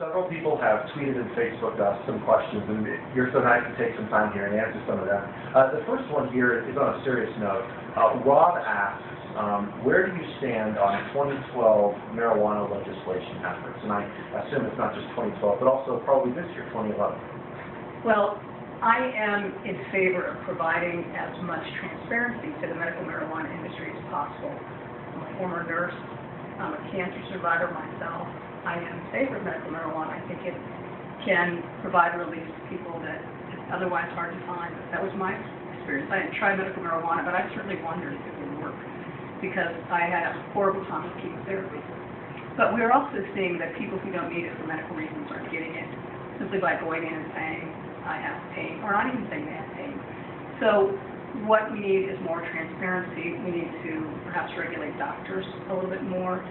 Several people have tweeted and Facebooked us some questions, and you're so nice to take some time here and answer some of them. The first one here is on a serious note. Rob asks, where do you stand on 2012 marijuana legislation efforts? And I assume it's not just 2012, but also probably this year, 2011. Well, I am in favor of providing as much transparency to the medical marijuana industry as possible. I'm a former nurse. I'm a cancer survivor myself. I am in favor of medical marijuana. I think it can provide relief to people that is otherwise hard to find. That was my experience. I didn't try medical marijuana, but I certainly wondered if it would work because I had a horrible time with chemotherapy. But we're also seeing that people who don't need it for medical reasons are getting it simply by going in and saying, I have pain, or not even saying they have pain. So what we need is more transparency. We need to perhaps regulate doctors a little bit more.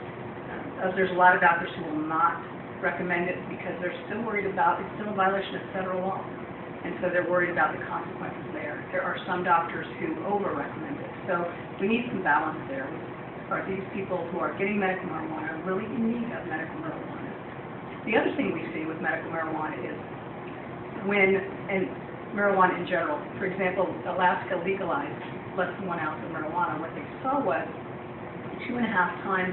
There's a lot of doctors who will not recommend it because they're still worried about it's still a violation of federal law. And so they're worried about the consequences there. There are some doctors who over-recommend it. So we need some balance there. Are these people who are getting medical marijuana really in need of medical marijuana? The other thing we see with medical marijuana is and marijuana in general, for example, Alaska legalized less than 1 ounce of marijuana. What they saw was 2.5 times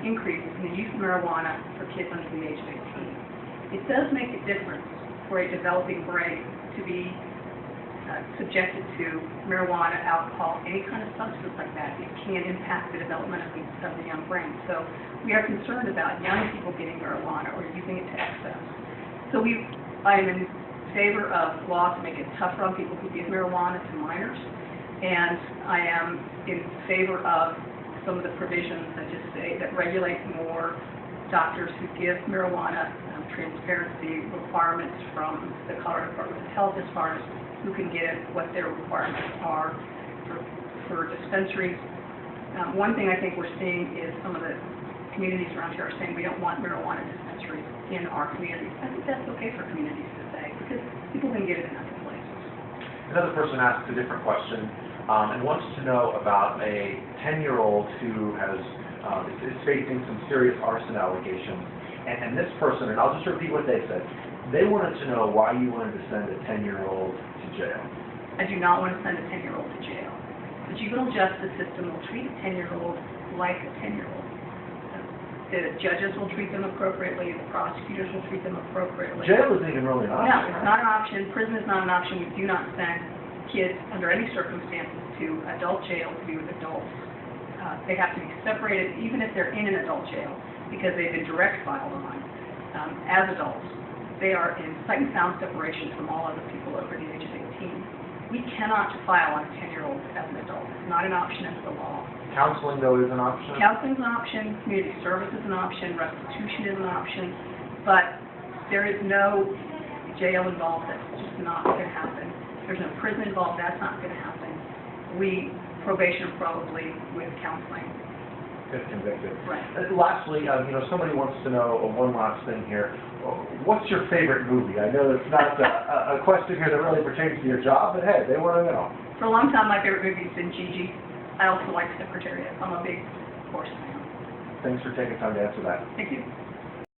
increase in the use of marijuana for kids under the age of 18. It does make a difference for a developing brain to be subjected to marijuana, alcohol, any kind of substance like that. It can impact the development of the young brain. So we are concerned about young people getting marijuana or using it to excess. So I am in favor of laws to make it tougher on people who give marijuana to minors, and I am in favor of some of the provisions that regulate more doctors who give marijuana, transparency requirements from the Colorado Department of Health as far as who can get it, what their requirements are for dispensaries. One thing I think we're seeing is some of the communities around here are saying we don't want marijuana dispensaries in our communities. I think that's okay for communities to say because people can get it in other places. Another person asked a different question. And wants to know about a 10-year-old who is facing some serious arson allegations. And this person, and I'll just repeat what they said, they wanted to know why you wanted to send a 10-year-old to jail. I do not want to send a 10-year-old to jail. The juvenile justice system will treat a 10-year-old like a 10-year-old. The judges will treat them appropriately. The prosecutors will treat them appropriately. Jail isn't even really an option. No, it's not an option. Prison is not an option. We do not send kids under any circumstances to adult jail to be with adults. They have to be separated even if they're in an adult jail because they've been direct filed on as adults. They are in sight and sound separation from all other people over the age of 18. We cannot file on a 10-year-old as an adult. It's not an option under the law. Counseling, though, is an option? Counseling is an option. Community service is an option. Restitution is an option. But there is no jail involved. That's just not going to happen. There's no prison involved. That's not going to happen. Probation probably with counseling. If convicted. Right. Lastly, somebody wants to know one last thing here. What's your favorite movie? I know it's not a question here that really pertains to your job, but hey, they want to know. For a long time, my favorite movie has been Gigi. I also like Secretariat. I'm a big horse fan. Thanks for taking time to answer that. Thank you.